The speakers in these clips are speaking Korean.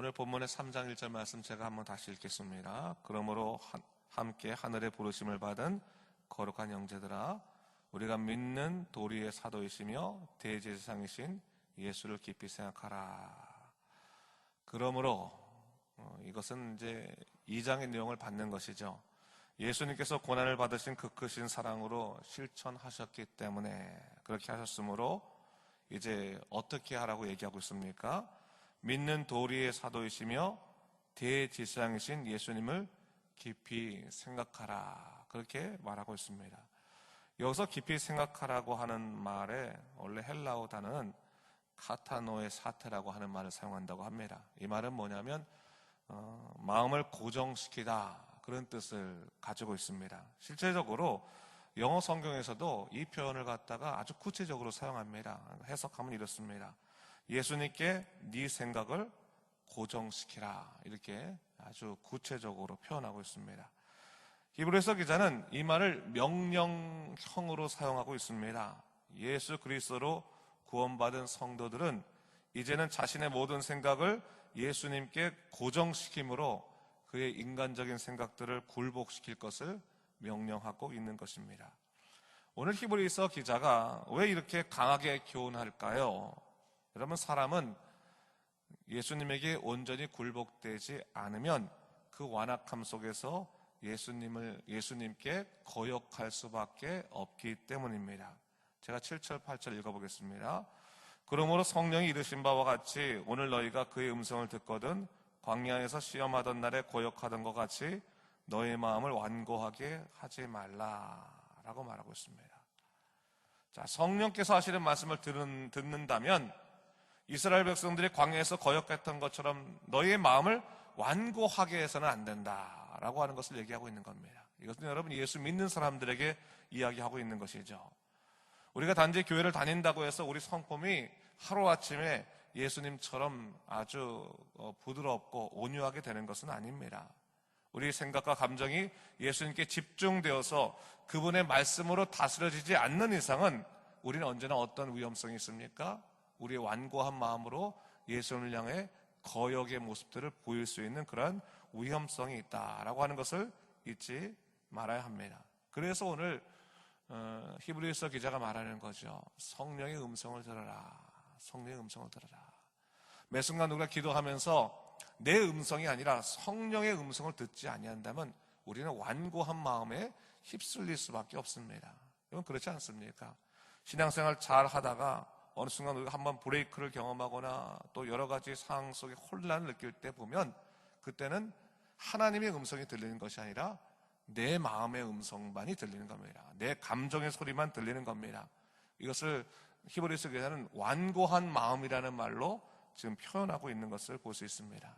오늘 본문의 3장 1절 말씀 제가 한번 다시 읽겠습니다. 그러므로 함께 하늘의 부르심을 받은 거룩한 형제들아, 우리가 믿는 도리의 사도이시며 대제사장이신 예수를 깊이 생각하라. 그러므로 이것은 이제 2장의 내용을 받는 것이죠. 예수님께서 고난을 받으신 그 크신 사랑으로 실천하셨기 때문에 그렇게 하셨으므로 이제 어떻게 하라고 얘기하고 있습니까? 믿는 도리의 사도이시며 대제사장이신 예수님을 깊이 생각하라, 그렇게 말하고 있습니다. 여기서 깊이 생각하라고 하는 말에 원래 헬라어 단어는 카타노의 사테라고 하는 말을 사용한다고 합니다. 이 말은 뭐냐면 마음을 고정시키다, 그런 뜻을 가지고 있습니다. 실제적으로 영어 성경에서도 이 표현을 갖다가 아주 구체적으로 사용합니다. 해석하면 이렇습니다. 예수님께 네 생각을 고정시키라, 이렇게 아주 구체적으로 표현하고 있습니다. 히브리서 기자는 이 말을 명령형으로 사용하고 있습니다. 예수 그리스도로 구원받은 성도들은 이제는 자신의 모든 생각을 예수님께 고정시킴으로 그의 인간적인 생각들을 굴복시킬 것을 명령하고 있는 것입니다. 오늘 히브리서 기자가 왜 이렇게 강하게 교훈할까요? 여러분, 사람은 예수님에게 온전히 굴복되지 않으면 그 완악함 속에서 예수님께 거역할 수밖에 없기 때문입니다. 제가 7절 8절 읽어보겠습니다. 그러므로 성령이 이르신 바와 같이 오늘 너희가 그의 음성을 듣거든 광야에서 시험하던 날에 거역하던 것 같이 너의 마음을 완고하게 하지 말라라고 말하고 있습니다. 자, 성령께서 하시는 말씀을 듣는다면 이스라엘 백성들이 광야에서 거역했던 것처럼 너희의 마음을 완고하게 해서는 안 된다라고 하는 것을 얘기하고 있는 겁니다. 이것은 여러분 예수 믿는 사람들에게 이야기하고 있는 것이죠. 우리가 단지 교회를 다닌다고 해서 우리 성품이 하루아침에 예수님처럼 아주 부드럽고 온유하게 되는 것은 아닙니다. 우리 생각과 감정이 예수님께 집중되어서 그분의 말씀으로 다스려지지 않는 이상은 우리는 언제나 어떤 위험성이 있습니까? 우리의 완고한 마음으로 예수님을 향해 거역의 모습들을 보일 수 있는 그런 위험성이 있다라고 하는 것을 잊지 말아야 합니다. 그래서 오늘 히브리서 기자가 말하는 거죠. 성령의 음성을 들어라. 성령의 음성을 들어라. 매 순간 우리가 기도하면서 내 음성이 아니라 성령의 음성을 듣지 아니한다면 우리는 완고한 마음에 휩쓸릴 수밖에 없습니다. 이건 그렇지 않습니까? 신앙생활 잘 하다가 어느 순간 우리가 한번 브레이크를 경험하거나 또 여러 가지 상황 속에 혼란을 느낄 때 보면 그때는 하나님의 음성이 들리는 것이 아니라 내 마음의 음성만이 들리는 겁니다. 내 감정의 소리만 들리는 겁니다. 이것을 히브리서 기자는 완고한 마음이라는 말로 지금 표현하고 있는 것을 볼 수 있습니다.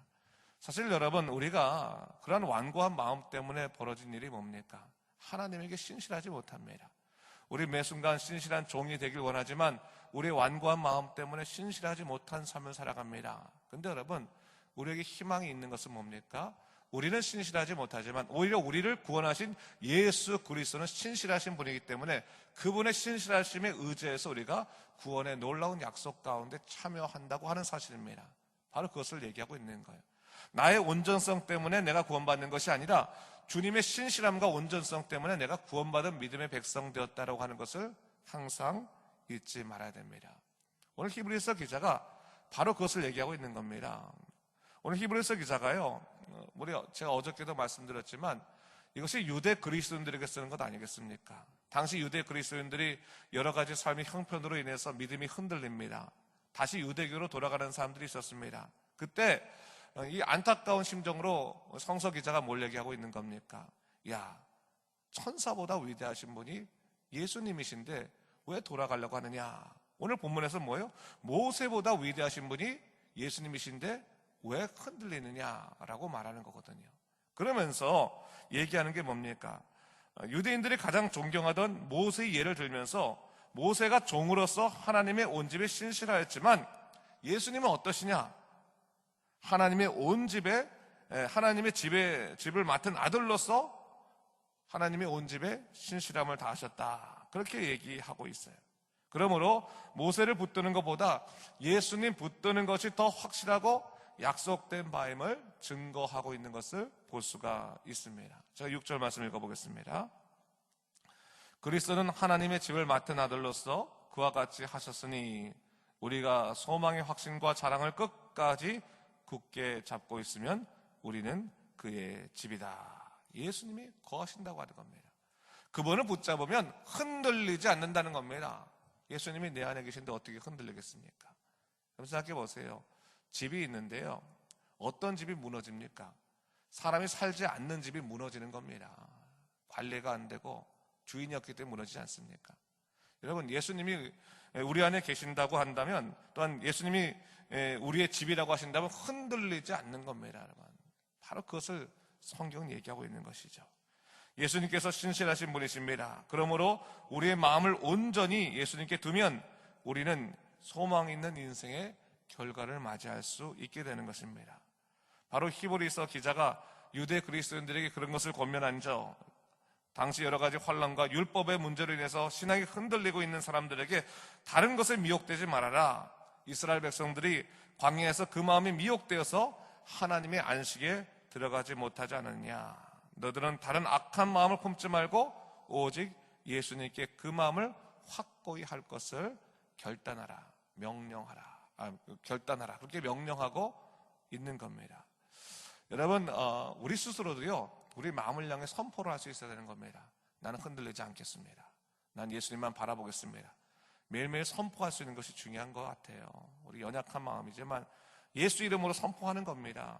사실 여러분, 우리가 그러한 완고한 마음 때문에 벌어진 일이 뭡니까? 하나님에게 신실하지 못합니다. 우리 매 순간 신실한 종이 되길 원하지만 우리의 완고한 마음 때문에 신실하지 못한 삶을 살아갑니다. 근데 여러분, 우리에게 희망이 있는 것은 뭡니까? 우리는 신실하지 못하지만 오히려 우리를 구원하신 예수 그리스도는 신실하신 분이기 때문에 그분의 신실하심에 의지해서 우리가 구원의 놀라운 약속 가운데 참여한다고 하는 사실입니다. 바로 그것을 얘기하고 있는 거예요. 나의 온전성 때문에 내가 구원받는 것이 아니라 주님의 신실함과 온전성 때문에 내가 구원받은 믿음의 백성 되었다라고 하는 것을 항상 잊지 말아야 됩니다. 오늘 히브리서 기자가 바로 그것을 얘기하고 있는 겁니다. 오늘 히브리서 기자가요, 제가 어저께도 말씀드렸지만 이것이 유대 그리스도인들에게 쓰는 것 아니겠습니까? 당시 유대 그리스도인들이 여러 가지 삶의 형편으로 인해서 믿음이 흔들립니다. 다시 유대교로 돌아가는 사람들이 있었습니다. 그때 이 안타까운 심정으로 성서 기자가 뭘 얘기하고 있는 겁니까? 야, 천사보다 위대하신 분이 예수님이신데 왜 돌아가려고 하느냐? 오늘 본문에서 뭐예요? 모세보다 위대하신 분이 예수님이신데 왜 흔들리느냐라고 말하는 거거든요. 그러면서 얘기하는 게 뭡니까? 유대인들이 가장 존경하던 모세의 예를 들면서 모세가 종으로서 하나님의 온 집에 신실하였지만 예수님은 어떠시냐? 하나님의 온 집에, 하나님의 집을 맡은 아들로서 하나님의 온 집에 신실함을 다하셨다. 그렇게 얘기하고 있어요. 그러므로 모세를 붙드는 것보다 예수님 붙드는 것이 더 확실하고 약속된 바임을 증거하고 있는 것을 볼 수가 있습니다. 제가 6절 말씀 읽어보겠습니다. 그리스도는 하나님의 집을 맡은 아들로서 그와 같이 하셨으니 우리가 소망의 확신과 자랑을 끝까지 굳게 잡고 있으면 우리는 그의 집이다. 예수님이 거하신다고 하는 겁니다. 그분을 붙잡으면 흔들리지 않는다는 겁니다. 예수님이 내 안에 계신데 어떻게 흔들리겠습니까? 그럼 생각해 보세요. 집이 있는데요, 어떤 집이 무너집니까? 사람이 살지 않는 집이 무너지는 겁니다. 관리가 안 되고 주인이 없기 때문에 무너지지 않습니까? 여러분, 예수님이 우리 안에 계신다고 한다면, 또한 예수님이 우리의 집이라고 하신다면 흔들리지 않는 겁니다. 여러분, 바로 그것을 성경은 얘기하고 있는 것이죠. 예수님께서 신실하신 분이십니다. 그러므로 우리의 마음을 온전히 예수님께 두면 우리는 소망 있는 인생의 결과를 맞이할 수 있게 되는 것입니다. 바로 히브리서 기자가 유대 그리스도인들에게 그런 것을 권면한죠. 당시 여러 가지 환난과 율법의 문제로 인해서 신앙이 흔들리고 있는 사람들에게 다른 것에 미혹되지 말아라. 이스라엘 백성들이 광야에서 그 마음이 미혹되어서 하나님의 안식에 들어가지 못하지 않았냐. 너들은 다른 악한 마음을 품지 말고 오직 예수님께 그 마음을 확고히 할 것을 결단하라. 결단하라. 그렇게 명령하고 있는 겁니다. 여러분, 우리 스스로도요, 우리 마음을 향해 선포를 할 수 있어야 되는 겁니다. 나는 흔들리지 않겠습니다. 난 예수님만 바라보겠습니다. 매일매일 선포할 수 있는 것이 중요한 것 같아요. 우리 연약한 마음이지만 예수 이름으로 선포하는 겁니다.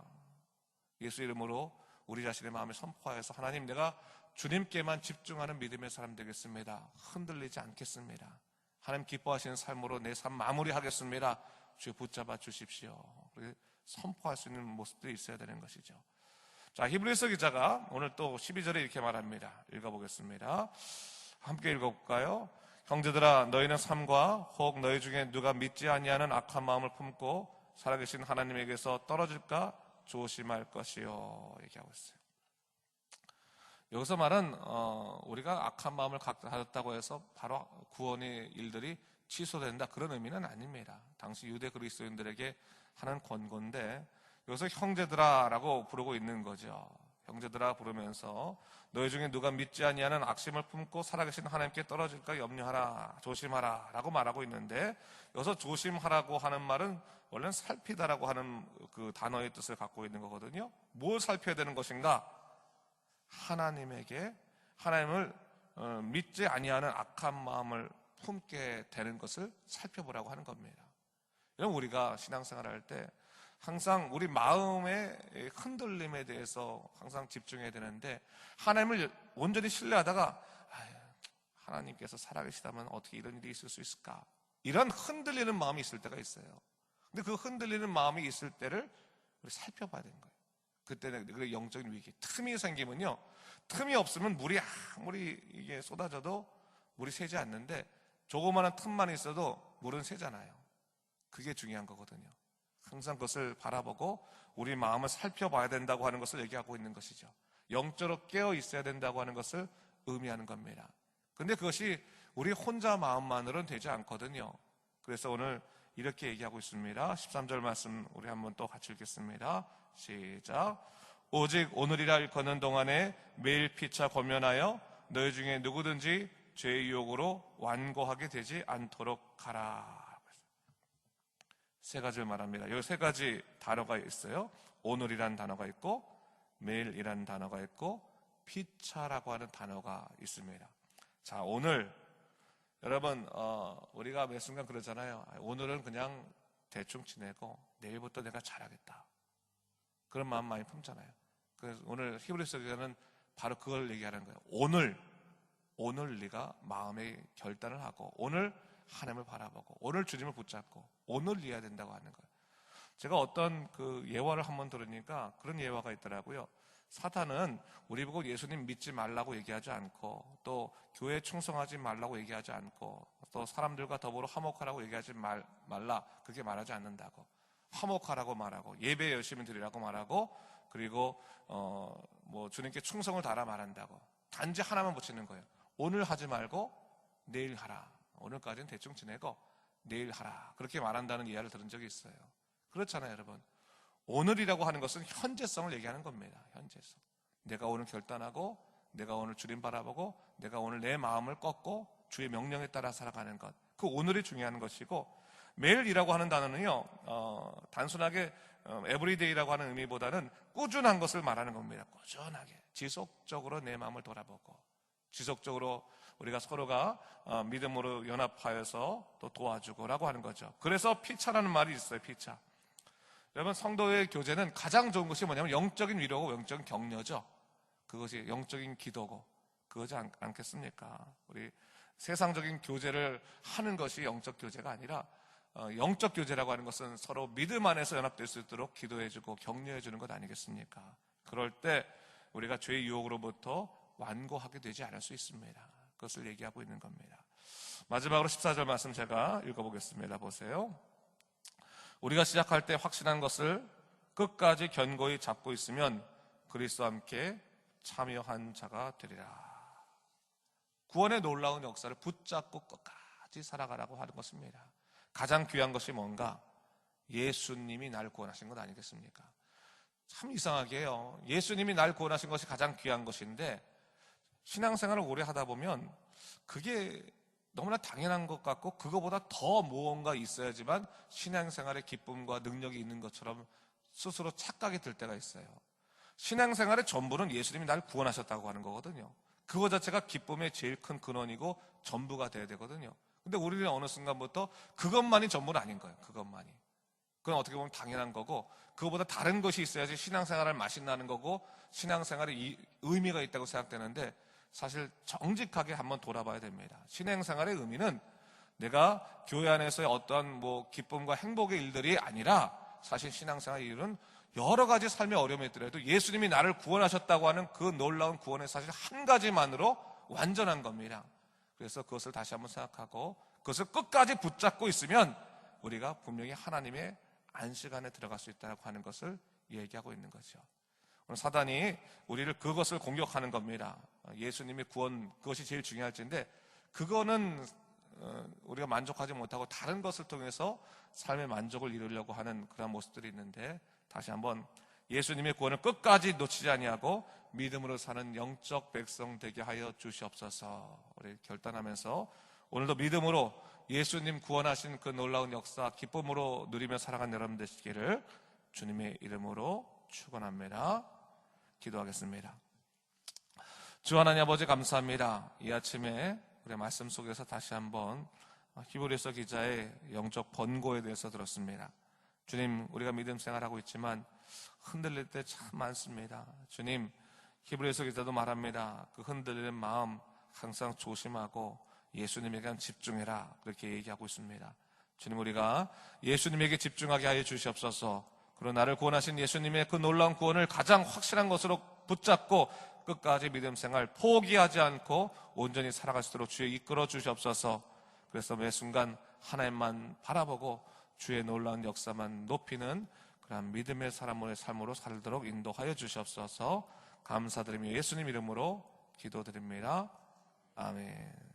예수 이름으로 우리 자신의 마음을 선포하여서 하나님, 내가 주님께만 집중하는 믿음의 사람 되겠습니다. 흔들리지 않겠습니다. 하나님 기뻐하시는 삶으로 내 삶 마무리하겠습니다. 주여 붙잡아 주십시오. 선포할 수 있는 모습들이 있어야 되는 것이죠. 자, 히브리서 기자가 오늘 또 12절에 이렇게 말합니다. 읽어보겠습니다. 함께 읽어볼까요? 형제들아, 너희는 삶과 혹 너희 중에 누가 믿지 아니하는 악한 마음을 품고 살아계신 하나님에게서 떨어질까 조심할 것이요. 얘기하고 있어요. 여기서 말은 우리가 악한 마음을 가졌다고 해서 바로 구원의 일들이 취소된다, 그런 의미는 아닙니다. 당시 유대 그리스도인들에게 하는 권고인데 여기서 형제들아라고 부르고 있는 거죠. 형제들아 부르면서 너희 중에 누가 믿지 아니하는 악심을 품고 살아계신 하나님께 떨어질까 염려하라, 조심하라 라고 말하고 있는데, 여기서 조심하라고 하는 말은 원래는 살피다라고 하는 그 단어의 뜻을 갖고 있는 거거든요. 뭘 살펴야 되는 것인가? 하나님을 믿지 아니하는 악한 마음을 품게 되는 것을 살펴보라고 하는 겁니다. 여러분, 우리가 신앙생활을 할 때 항상 우리 마음의 흔들림에 대해서 항상 집중해야 되는데, 하나님을 온전히 신뢰하다가 하나님께서 살아계시다면 어떻게 이런 일이 있을 수 있을까? 이런 흔들리는 마음이 있을 때가 있어요. 근데 그 흔들리는 마음이 있을 때를 우리 살펴봐야 되는 거예요. 그때는 그 영적인 위기, 틈이 생기면요, 틈이 없으면 물이 아무리 이게 쏟아져도 물이 새지 않는데, 조그마한 틈만 있어도 물은 새잖아요. 그게 중요한 거거든요. 항상 그것을 바라보고 우리 마음을 살펴봐야 된다고 하는 것을 얘기하고 있는 것이죠. 영적으로 깨어 있어야 된다고 하는 것을 의미하는 겁니다. 근데 그것이 우리 혼자 마음만으로는 되지 않거든요. 그래서 오늘 이렇게 얘기하고 있습니다. 13절 말씀 우리 한번 또 같이 읽겠습니다. 시작. 오직 오늘이라 일컫는 동안에 매일 피차 권면하여 너희 중에 누구든지 죄의 유혹으로 완고하게 되지 않도록 하라. 세 가지를 말합니다. 여기 세 가지 단어가 있어요. 오늘이라는 단어가 있고, 매일이라는 단어가 있고, 피차라고 하는 단어가 있습니다. 자, 오늘 여러분, 우리가 매 순간 그러잖아요. 오늘은 그냥 대충 지내고 내일부터 내가 잘하겠다, 그런 마음 많이 품잖아요. 그래서 오늘 히브리서 기자는 바로 그걸 얘기하는 거예요. 오늘 네가 마음의 결단을 하고, 오늘 하나님을 바라보고, 오늘 주님을 붙잡고, 오늘 이해해야 된다고 하는 거예요. 제가 어떤 그 예화를 한번 들으니까 그런 예화가 있더라고요. 사탄은 우리 보고 예수님 믿지 말라고 얘기하지 않고, 또 교회에 충성하지 말라고 얘기하지 않고, 또 사람들과 더불어 화목하라고 얘기하지 말라, 그렇게 말하지 않는다고. 화목하라고 말하고, 예배 열심히 드리라고 말하고, 그리고 주님께 충성을 다하라 말한다고. 단지 하나만 붙이는 거예요. 오늘 하지 말고 내일 하라. 오늘까지는 대충 지내고 내일 하라, 그렇게 말한다는 이야기를 들은 적이 있어요. 그렇잖아요, 여러분. 오늘이라고 하는 것은 현재성을 얘기하는 겁니다. 현재성. 내가 오늘 결단하고, 내가 오늘 주님 바라보고, 내가 오늘 내 마음을 꺾고 주의 명령에 따라 살아가는 것, 그 오늘이 중요한 것이고, 매일이라고 하는 단어는요, 단순하게 에브리데이라고 하는 의미보다는 꾸준한 것을 말하는 겁니다. 꾸준하게, 지속적으로 내 마음을 돌아보고, 지속적으로 우리가 서로가 믿음으로 연합하여서 또 도와주고라고 하는 거죠. 그래서 피차라는 말이 있어요. 피차. 여러분, 성도의 교제는 가장 좋은 것이 뭐냐면 영적인 위로고 영적인 격려죠. 그것이 영적인 기도고 그거지 않겠습니까? 우리 세상적인 교제를 하는 것이 영적 교제가 아니라 영적 교제라고 하는 것은 서로 믿음 안에서 연합될 수 있도록 기도해주고 격려해주는 것 아니겠습니까? 그럴 때 우리가 죄의 유혹으로부터 완고하게 되지 않을 수 있습니다. 그것을 얘기하고 있는 겁니다. 마지막으로 14절 말씀 제가 읽어보겠습니다. 보세요. 우리가 시작할 때 확신한 것을 끝까지 견고히 잡고 있으면 그리스도와 함께 참여한 자가 되리라. 구원의 놀라운 역사를 붙잡고 끝까지 살아가라고 하는 것입니다. 가장 귀한 것이 뭔가? 예수님이 날 구원하신 것 아니겠습니까? 참 이상하게요. 예수님이 날 구원하신 것이 가장 귀한 것인데 신앙생활을 오래 하다 보면 그게 너무나 당연한 것 같고 그거보다 더 무언가 있어야지만 신앙생활에 기쁨과 능력이 있는 것처럼 스스로 착각이 들 때가 있어요. 신앙생활의 전부는 예수님이 날 구원하셨다고 하는 거거든요. 그거 자체가 기쁨의 제일 큰 근원이고 전부가 돼야 되거든요. 근데 우리는 어느 순간부터 그것만이 전부는 아닌 거예요. 그것만이. 그건 어떻게 보면 당연한 거고 그거보다 다른 것이 있어야지 신앙생활을 맛이 나는 거고 신앙생활에 의미가 있다고 생각되는데 사실 정직하게 한번 돌아봐야 됩니다. 신앙생활의 의미는 내가 교회 안에서의 어떠한 기쁨과 행복의 일들이 아니라 사실 신앙생활의 일은 여러 가지 삶의 어려움이 있더라도 예수님이 나를 구원하셨다고 하는 그 놀라운 구원의 사실 한 가지만으로 완전한 겁니다. 그래서 그것을 다시 한번 생각하고 그것을 끝까지 붙잡고 있으면 우리가 분명히 하나님의 안식 안에 들어갈 수 있다고 하는 것을 얘기하고 있는 거죠. 오늘 사단이 우리를 그것을 공격하는 겁니다. 예수님의 구원, 그것이 제일 중요할진데 그거는 우리가 만족하지 못하고 다른 것을 통해서 삶의 만족을 이루려고 하는 그런 모습들이 있는데 다시 한번 예수님의 구원을 끝까지 놓치지 아니하고 믿음으로 사는 영적 백성 되게 하여 주시옵소서. 우리 결단하면서 오늘도 믿음으로 예수님 구원하신 그 놀라운 역사 기쁨으로 누리며 살아가는 여러분 되시기를 주님의 이름으로 축원합니다. 기도하겠습니다. 주 하나님 아버지 감사합니다. 이 아침에 우리 말씀 속에서 다시 한번 히브리서 기자의 영적 번고에 대해서 들었습니다. 주님, 우리가 믿음 생활하고 있지만 흔들릴 때 참 많습니다. 주님, 히브리서 기자도 말합니다. 그 흔들리는 마음 항상 조심하고 예수님에게 집중해라, 그렇게 얘기하고 있습니다. 주님, 우리가 예수님에게 집중하게 하여 주시옵소서. 그리고 나를 구원하신 예수님의 그 놀라운 구원을 가장 확실한 것으로 붙잡고 끝까지 믿음 생활 포기하지 않고 온전히 살아갈 수 있도록 주여 이끌어 주시옵소서. 그래서 매 순간 하나님만 바라보고 주의 놀라운 역사만 높이는 그런 믿음의 사람의 삶으로 살도록 인도하여 주시옵소서. 감사드리며 예수님 이름으로 기도드립니다. 아멘.